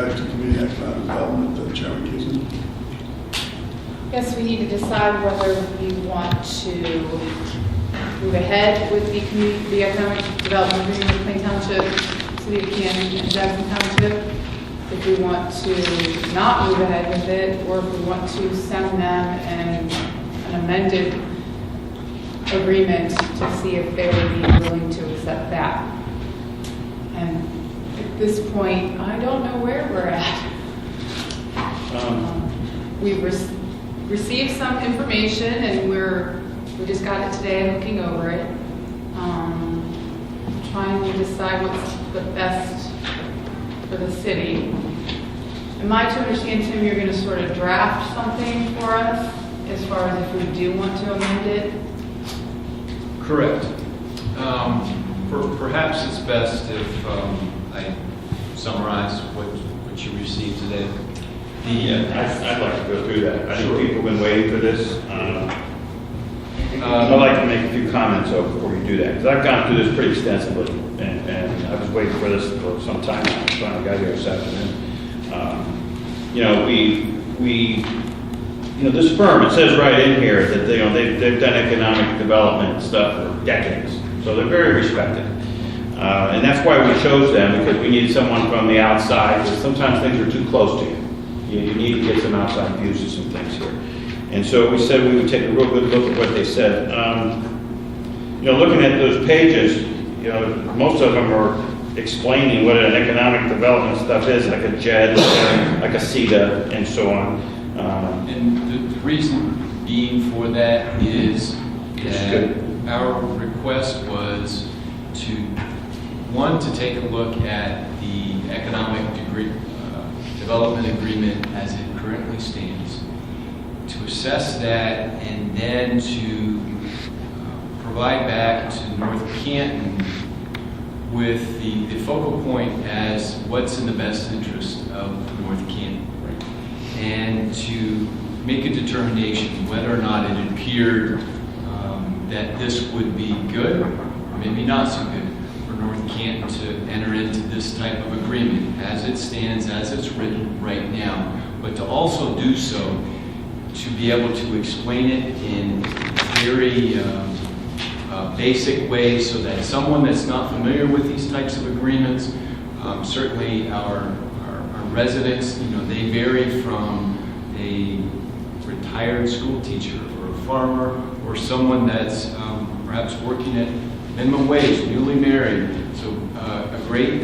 back to Committee on Economic Development, Chairman Keeson. Yes, we need to decide whether we want to move ahead with the economic development agreement with Plain Township, City of Canton, and Jackson Township. If we want to not move ahead with it, or if we want to send them an amended agreement to see if they would be willing to accept that. And at this point, I don't know where we're at. We've received some information, and we just got it today, looking over it, trying to decide what's the best for the city. Am I to understand, Tim, you're going to sort of draft something for us as far as if we do want to amend it? Correct. Perhaps it's best if I summarize what you received today. I'd like to go through that. I think people have been waiting for this. I'd like to make a few comments before we do that, because I've gone through this pretty extensively, and I was waiting for this for some time. I finally got here this afternoon. This firm, it says right in here that they've done economic development stuff for decades, so they're very respected. And that's why we chose them, because we needed someone from the outside, because sometimes things are too close to you. You need to get some outside views of some things here. And so we said we would take a real good look at what they said. Looking at those pages, most of them are explaining what an economic development stuff is, like a JED, like a CEDA, and so on. And the reason being for that is that our request was to take a look at the economic development agreement as it currently stands, to assess that, and then to provide back to North Canton with the focal point as what's in the best interest of North Canton, and to make a determination whether or not it appeared that this would be good, or maybe not so good, for North Canton to enter into this type of agreement as it stands, as it's written right now, but to also do so to be able to explain it in very basic ways, so that someone that's not familiar with these types of agreements, certainly our residents, they vary from a retired school teacher or a farmer or someone that's perhaps working at minimum wage, newly married. So a great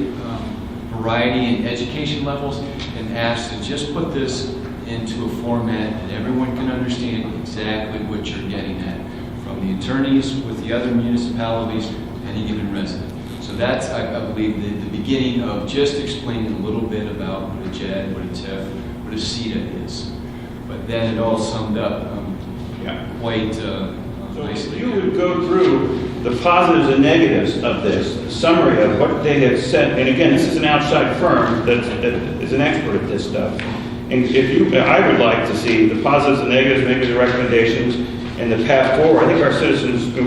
variety in education levels, and asked to just put this into a format that everyone can understand exactly what you're getting at, from the attorneys with the other municipalities, any given resident. So that's, I believe, the beginning of just explaining a little bit about what a JED, what a TIF, what a CEDA is. But then it all summed up quite nicely. You would go through the positives and negatives of this, a summary of what they have said. And again, this is an outside firm that is an expert at this stuff. And I would like to see the positives and negatives, maybe the recommendations, and the path forward. I think our citizens, we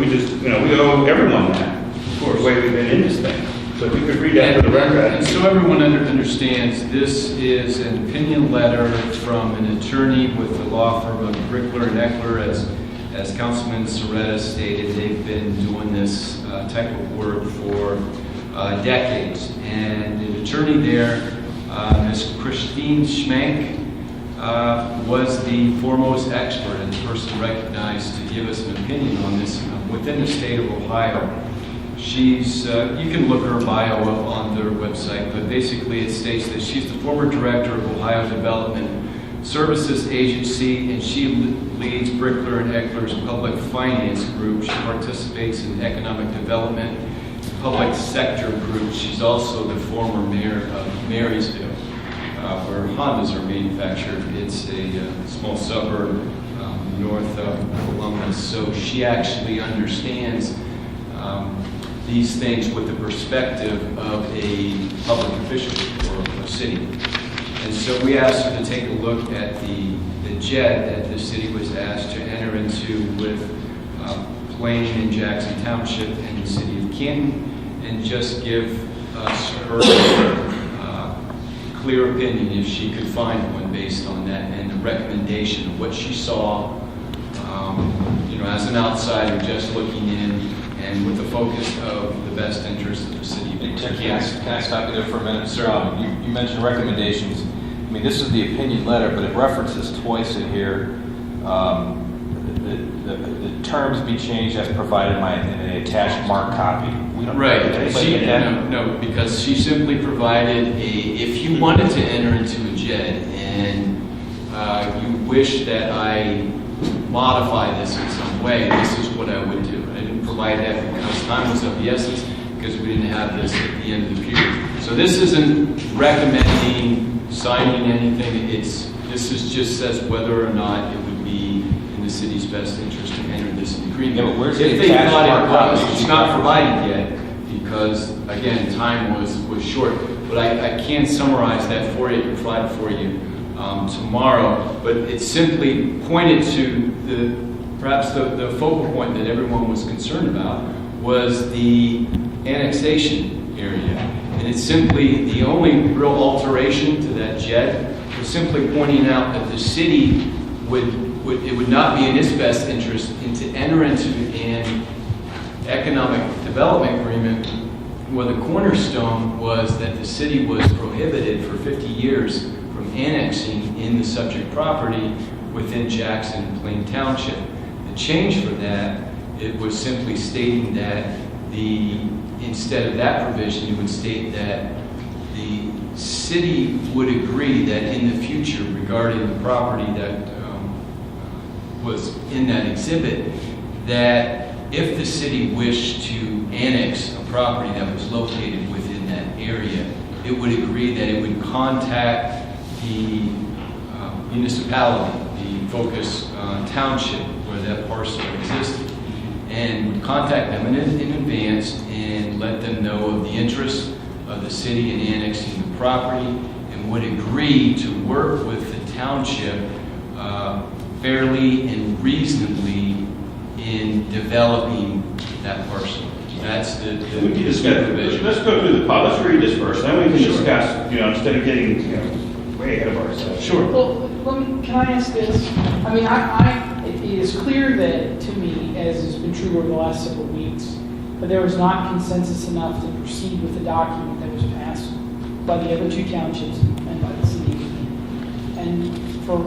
owe everyone that, of course, the way we've been in this thing. So if you could read that for the record. And so everyone understands, this is an opinion letter from an attorney with the law firm of Brickler and Eckler. As Councilman Soretta stated, they've been doing this type of work for decades. And an attorney there, Ms. Christine Schmank, was the foremost expert and the person recognized to give us an opinion on this within the state of Ohio. She's, you can look her bio up on their website, but basically it states that she's the former director of Ohio Development Services Agency, and she leads Brickler and Eckler's public finance group. She participates in economic development public sector group. She's also the former mayor of Marysville, where Hondas are manufactured. It's a small suburb north of Columbus. So she actually understands these things with the perspective of a public official or a city. And so we asked her to take a look at the JED that the city was asked to enter into with Plain and Jackson Township and the city of Canton, and just give us her clear opinion if she could find one based on that and the recommendation of what she saw, as an outsider just looking in and with the focus of the best interest of the city. Can I stop you there for a minute? Sir. You mentioned recommendations. I mean, this is the opinion letter, but it references twice in here, the terms be changed as provided in an attached marked copy. We don't. Right. Anybody get that? No, because she simply provided if you wanted to enter into a JED and you wish that I modify this in some way, this is what I would do. I didn't provide that because time was of the essence, because we didn't have this at the end of the period. So this isn't recommending signing anything. This just says whether or not it would be in the city's best interest to enter this agreement. Yeah, but where's the If they attached thought marked it copy? was, it's not provided yet because, again, time was short. But I can summarize that for you, provide for you tomorrow. But it simply pointed to perhaps the focal point that everyone was concerned about was the annexation area. And it's simply the only real alteration to that JED was simply pointing out that the city would not be in its best interest to enter into an economic development agreement where the cornerstone was that the city was prohibited for 50 years from annexing in the subject property within Jackson and Plain Township. The change for that, it was simply stating that instead of that provision, it would state that the city would agree that in the future regarding the property that was in that exhibit, that if the city wished to annex a property that was located within that area, it would agree that it would contact the municipality, the focus township where that parcel existed, and would contact them in advance and let them know of the interest of the city in annexing the property, and would agree to work with the township fairly and reasonably in developing that parcel. That's the We can discuss, provision. let's go through let's read this first, then we can discuss, instead of getting, way ahead of ourselves. Sure. Well, can I ask this? I mean, it is clear that, to me, as has been true over the last several weeks, that there was not consensus enough to proceed with the document that was passed by the other two townships and by the city. And for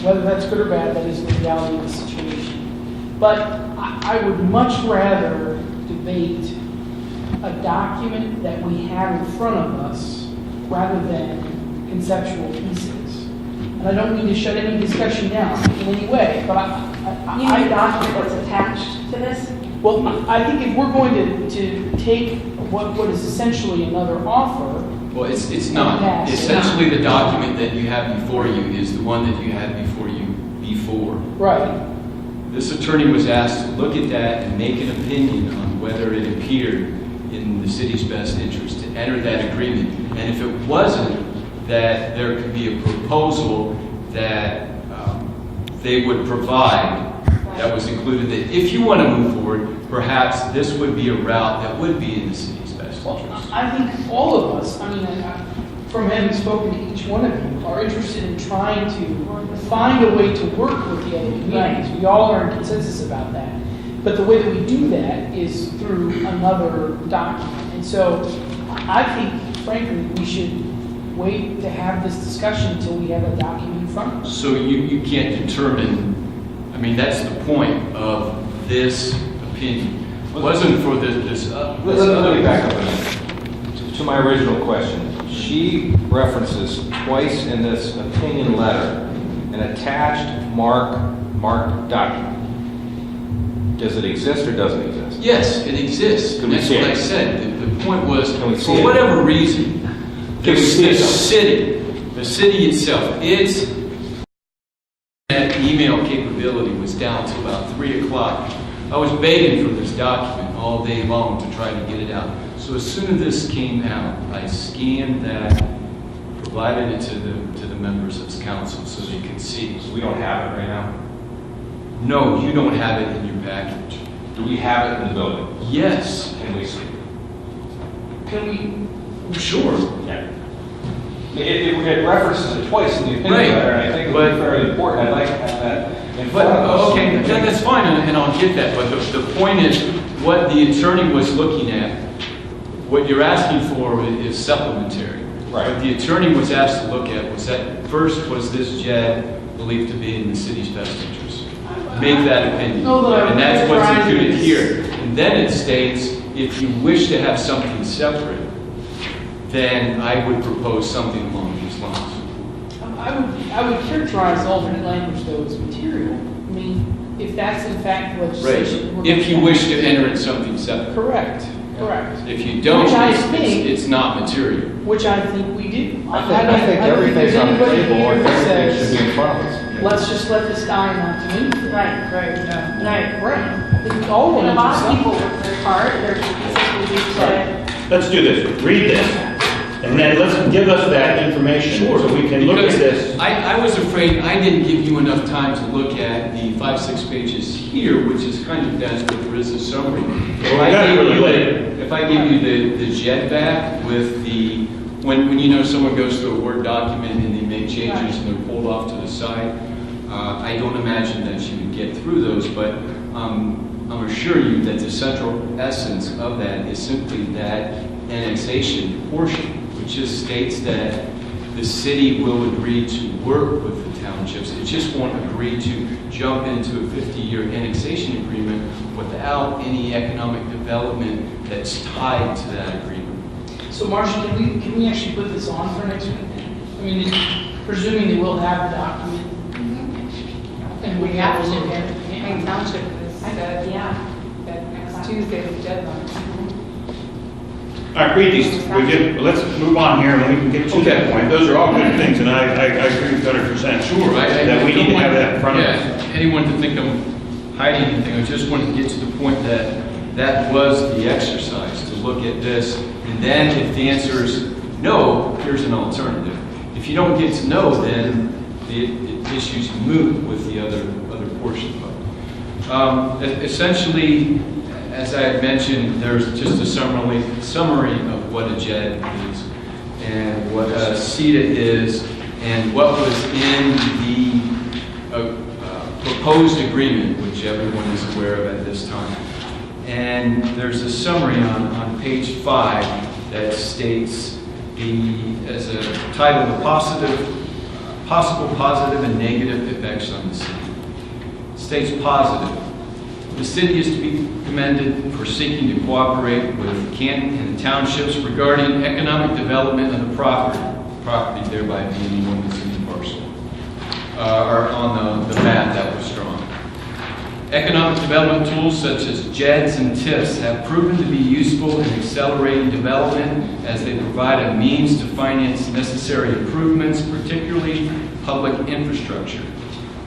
whether that's good or bad, that is the reality of the situation. But I would much rather debate a document that we have in front of us rather than conceptual pieces. And I don't mean to shut any discussion down in any way, but You need a document that's attached to this? well, I think if we're going to take what is essentially another offer. Well, it's not. Yes. Essentially, the document that you have before you is the one that you had before you before. Right. This attorney was asked to look at that and make an opinion on whether it appeared in the city's best interest to enter that agreement. And if it wasn't, that there could be a proposal that they would provide that was included, that if you want to move forward, perhaps this would be a route that would be in the city's best Well, interest. I think all of us, from having spoken to each one of you, are interested in trying to find a way to work with the other communities. We all are in consensus about that. But the way that we do that is through another document. And so I think, frankly, we should wait to have this discussion until we have a document in front of us. So you can't determine, that's the point of this opinion. It wasn't for this Let me other. back up a minute. To my original question, she references twice in this opinion letter an attached marked document. Does it exist or doesn't exist? Yes, it exists. Can we That's see what it? I said. The point was, Can we see for it? whatever reason, Can we see it, the city itself, its that email capability was down to about 3 o'clock. I was begging for this document all day long to try to get it out. So as soon as this came out, I scanned that, provided it to the members of the council so they could see. So we don't have it right now? No, you don't have it in your package. Do we have it in the building? Yes. Can we see it? Can we, Sure. Yeah. It references it twice in the opinion Right. letter, and I think it would be very important. I'd like to have that in But, front of us. okay, that's fine, and I'll get that, but the point is, what the attorney was looking at, what you're asking for is supplementary. Right. What the attorney was asked to look at was that, first, was this JED believed to be in the city's best interest? Make that opinion. No, but And that's what's I'm included trying to- here. And then it states, if you wish to have something separate, then I would propose something along these lines. I would characterize alternate language though as material. I mean, if that's in fact legislation. we're If you gonna- wish to enter in something separate. Correct, correct. If you don't, Which I it's think- it's not material. Which I think we do. I think everything's on the there's anybody table, here and that everything should says, be in front of us. let's just let this die and not do anything. Right, Right, yeah. right. Right. I think we all want And to a do lot of something. people work their part, their pieces will be Let's do this, read this, and then let's give us that information so we can look at Because this. I was afraid I didn't give you enough time to look at the 5-6 pages here, which is kind of dense, but there is a summary. If Well, I we got it gave really you late. if I give you the JED back with the, when you know someone goes through a Word document and they make changes and they're pulled off to the side, I don't imagine that you would get through those, but I'm assure you that the central essence of that is simply that annexation portion, which just states that the city will agree to work with the townships. It just won't agree to jump into a 50-year annexation agreement without any economic development that's tied to that agreement. So Marcia, can we actually put this on for next week? I mean, presuming that we'll have the document. And We have to, look at it. Plain Township is, Yeah. that next Tuesday is the deadline. All right, read these, let's move on here and we can get to that point. Those are all good things, and I agree with 100%. Sure, That we need to have that in front of us. Yeah, anyone to think I'm hiding anything, I just wanted to get to the point that that was the exercise, to look at this, and then if the answer is no, here's an alternative. If you don't get to no, then the issue's moot with the other portion of it. Essentially, as I had mentioned, there's just a summary of what a JED is, and what a CETA is, and what was in the proposed agreement, which everyone is aware of at this time. And there's a summary on page 5 that states as a title, the possible positive and negative effects on the city. It states positive. The city is to be commended for seeking to cooperate with Canton and the townships regarding economic development of the property thereby being one city parcel, or on the map that was drawn. Economic development tools such as JEDs and TIFs have proven to be useful in accelerating development as they provide a means to finance necessary improvements, particularly public infrastructure.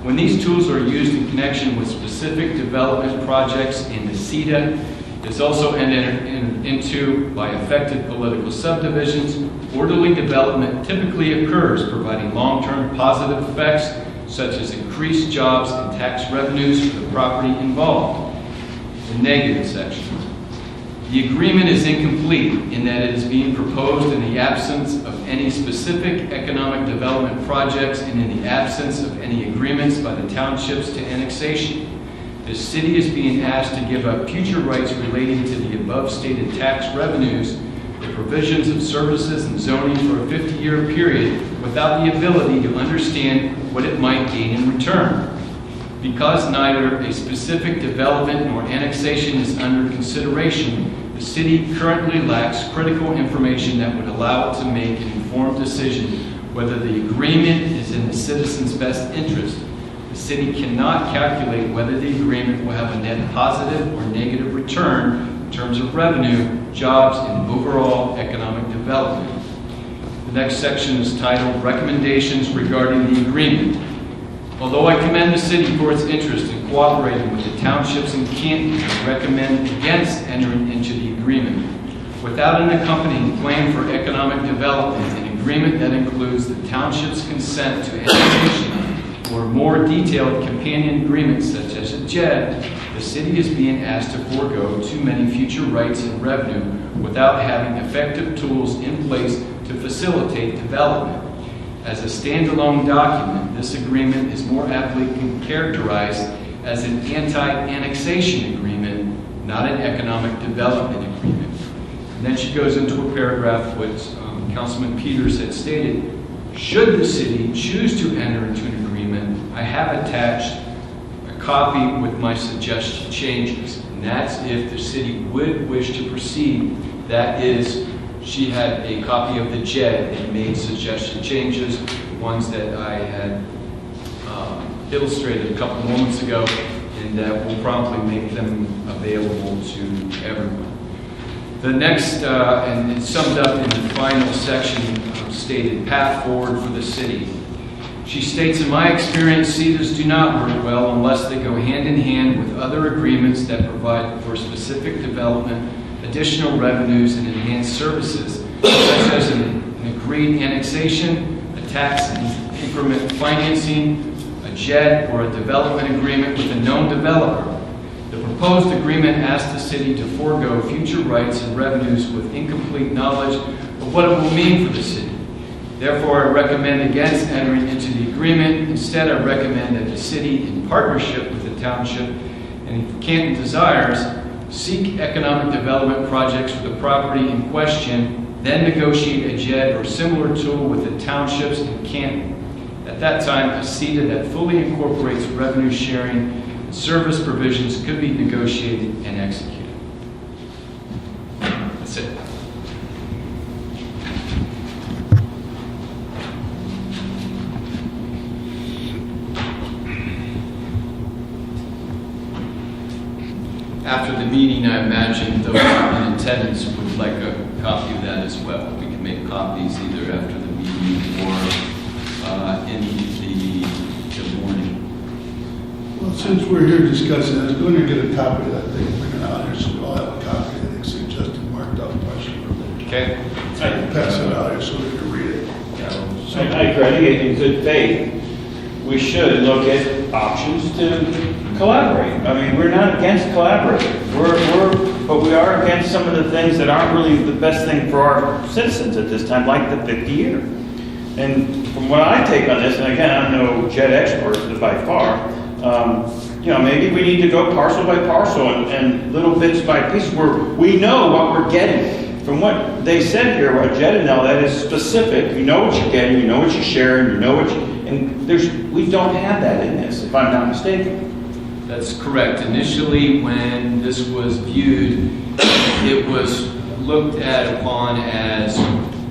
When these tools are used in connection with specific development projects in the CETA, it's also entered into by affected political subdivisions. Orderly development typically occurs, providing long-term positive effects such as increased jobs and tax revenues for the property involved. The negative section. The agreement is incomplete in that it is being proposed in the absence of any specific economic development projects and in the absence of any agreements by the townships to annexation. The city is being asked to give up future rights relating to the above stated tax revenues, the provisions of services and zoning for a 50-year period without the ability to understand what it might gain in return. Because neither a specific development nor annexation is under consideration, the city currently lacks critical information that would allow it to make an informed decision whether the agreement is in the citizens' best interest. The city cannot calculate whether the agreement will have a net positive or negative return in terms of revenue, jobs, and overall economic development. The next section is titled Recommendations Regarding the Agreement. Although I commend the city for its interest in cooperating with the townships in Canton, I recommend against entering into the agreement. Without an accompanying plan for economic development, an agreement that includes the township's consent to annexation or more detailed companion agreements such as a JED, the city is being asked to forego too many future rights and revenue without having effective tools in place to facilitate development. As a standalone document, this agreement is more aptly characterized as an anti-annexation agreement, not an economic development agreement. And then she goes into a paragraph which Councilman Peters had stated. Should the city choose to enter into an agreement, I have attached a copy with my suggested changes. And that's if the city would wish to proceed. That is, she had a copy of the JED and made suggested changes, the ones that I had illustrated a couple moments ago, and that will promptly make them available to everyone. The next, and it's summed up in the final section, stated path forward for the city. She states, in my experience, CETAs do not work well unless they go hand in hand with other agreements that provide for specific development, additional revenues, and enhanced services, such as an agreed annexation, a tax increment financing, a JED, or a development agreement with a known developer. The proposed agreement asks the city to forego future rights and revenues with incomplete knowledge of what it will mean for the city. Therefore, I recommend against entering into the agreement. Instead, I recommend that the city, in partnership with the township, and if Canton desires, seek economic development projects for the property in question, then negotiate a JED or similar tool with the townships in Canton. At that time, a CETA that fully incorporates revenue sharing and service provisions could be negotiated and executed. That's it. After the meeting, I imagine those in attendance would like a copy of that as well. We can make copies either after the meeting or in the morning. Well, since we're here discussing this, go and get a copy of that thing, bring it out here, so we all have a copy of the suggested marked up question. Okay? Pass it out here so we can read it. I agree. I think in good faith, we should look at options to collaborate. I mean, we're not against collaborating. But we are against some of the things that aren't really the best thing for our citizens at this time, like the 50-year. And from what I take on this, and again, I'm no JED expert by far, maybe we need to go parcel by parcel and little bits by pieces where we know what we're getting. From what they said here about JED and all that is specific. You know what you're getting, you know what you're sharing, you know what we don't have that in this, if I'm not mistaken. That's correct. Initially, when this was viewed, it was looked at upon as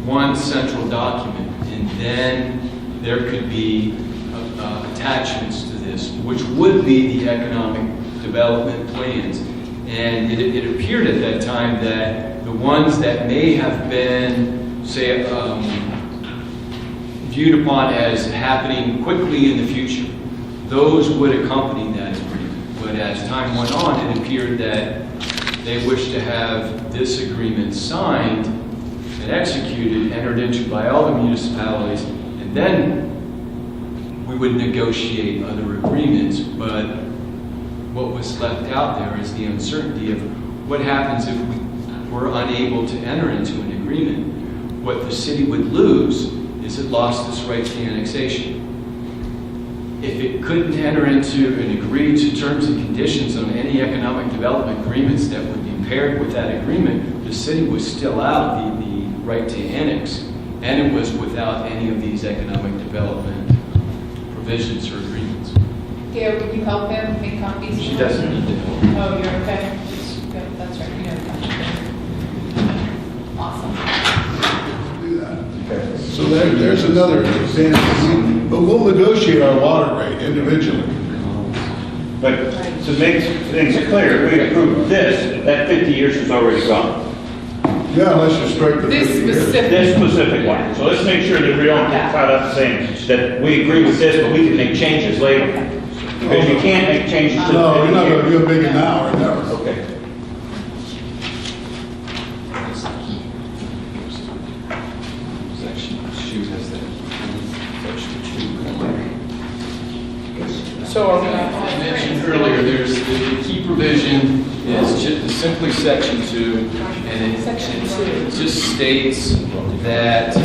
one central document, and then there could be attachments to this, which would be the economic development plans. And it appeared at that time that the ones that may have been, say, viewed upon as happening quickly in the future, those would accompany that agreement. But as time went on, it appeared that they wished to have this agreement signed and executed, entered into by all the municipalities, and then we would negotiate other agreements. But what was left out there is the uncertainty of what happens if we were unable to enter into an agreement. What the city would lose is it lost its right to annexation. If it couldn't enter into and agree to terms and conditions on any economic development agreements that would be paired with that agreement, the city was still out the right to annex, and it was without any of these economic development provisions or agreements. Gail, would you help him make copies? She doesn't need to know. Oh, you're okay. Good. That's right. You know, awesome. Do that. So there's another advantage, but we'll negotiate our water rate individually. But to make things clear, we approved this, that 50 years is already gone. Yeah, unless you strike the This 50 years. specific- This specific one. So let's make sure that we don't get caught up saying that we agree with this, but we can make changes later. Because you can't make changes to the No, we're 50 not years. gonna do it big now or never. Okay. Section 2 has that. Section 2. So are we I mentioned earlier, there's the key provision provision is simply section 2, and it Section just states that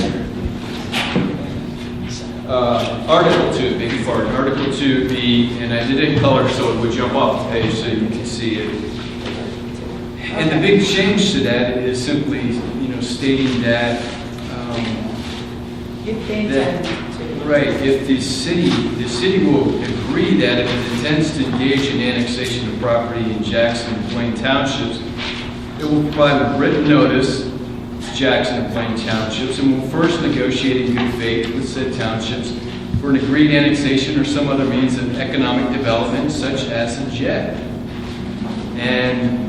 Article 2, beg your pardon, Article 2B, and I did it in color so it would jump off the page so you can see it. And the big change to that is simply, stating that, right, if the city will agree that if it intends to engage in annexation of property in Jackson and Plain Townships, it will provide a written notice to Jackson and Plain Townships and will first negotiate in good faith with said townships for an agreed annexation or some other means of economic development such as a JED. And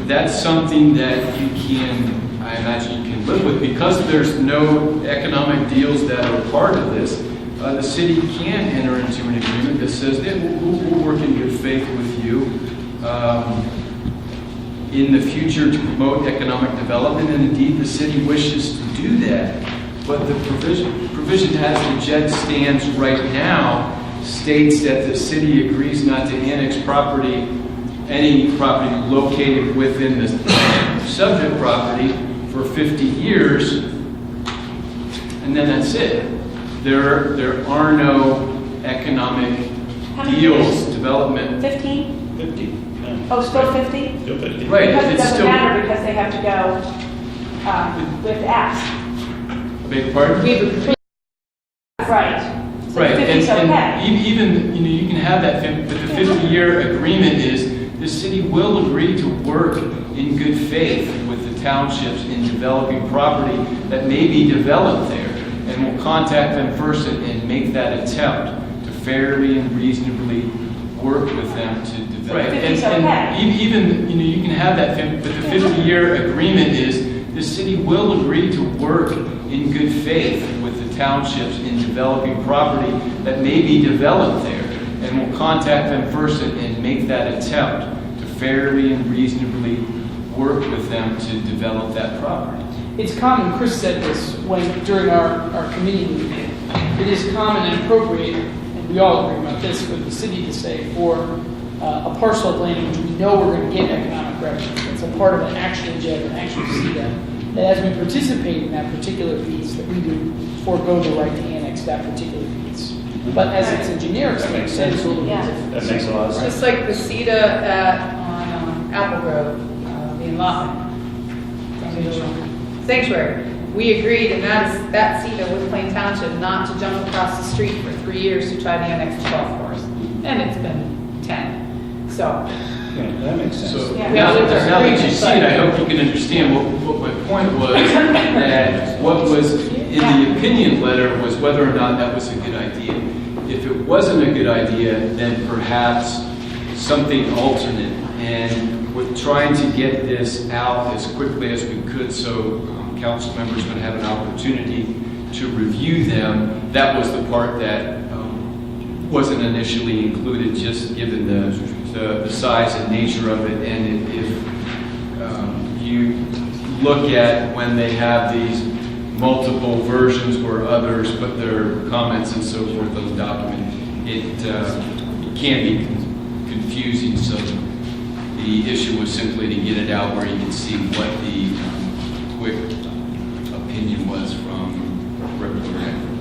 that's something that you can, I imagine you can live with, because there's no economic deals that are part of this. The city can enter into an agreement that says that we'll work in good faith with you in the future to promote economic development, and indeed the city wishes to do that. But the provision as the JED stands right now states that the city agrees not to annex any property located within the subject property for 50 years, and then that's it. There are no economic How many deals, years? development. 15? 50. Yeah. Oh, still 50? Still 50. Right, Because it it's doesn't still. matter because they have to go, we have to ask. Beg your pardon? Right. So Right, 50's and okay. even, you can have that, but the 50-year agreement is the city will agree to work in good faith with the townships in developing property that may be developed there, and will contact them first and make that attempt to fairly and reasonably work with them to develop. Right, 50's okay. And even, you can have that, but the 50-year agreement is the city will agree to work in good faith with the townships in developing property that may be developed there, and will contact them first and make that attempt to fairly and reasonably work with them to develop that property. It's common, Chris said this during our committee meeting, it is common and appropriate, and we all agree about this, for the city to say for a parcel of land which we know we're going to get economic revenue, it's a part of an actual JED, an actual CDED, that as we participate in that particular piece, that we would forego the right to annex that particular piece. But as it's a generic statement, it's a little bit Yeah. different. That makes a lot of sense. Just like the CETA on Apple Grove, the allotment. Sanctuary. We agreed, and that CETA with Plain Township not to jump across the street for 3 years to try to annex the golf course. And it's been 10. So, Yeah, that makes sense. So Yeah. now Yeah. that you see it, I hope you can understand what my point was, that what was in the opinion letter was whether or not that was a good idea. If it wasn't a good idea, then perhaps something alternate. And with trying to get this out as quickly as we could so council members would have an opportunity to review them, that was the part that wasn't initially included, just given the size and nature of it. And if you look at when they have these multiple versions where others put their comments and so forth on the document, it can be confusing. So the issue was simply to get it out where you can see what the quick opinion was from Representative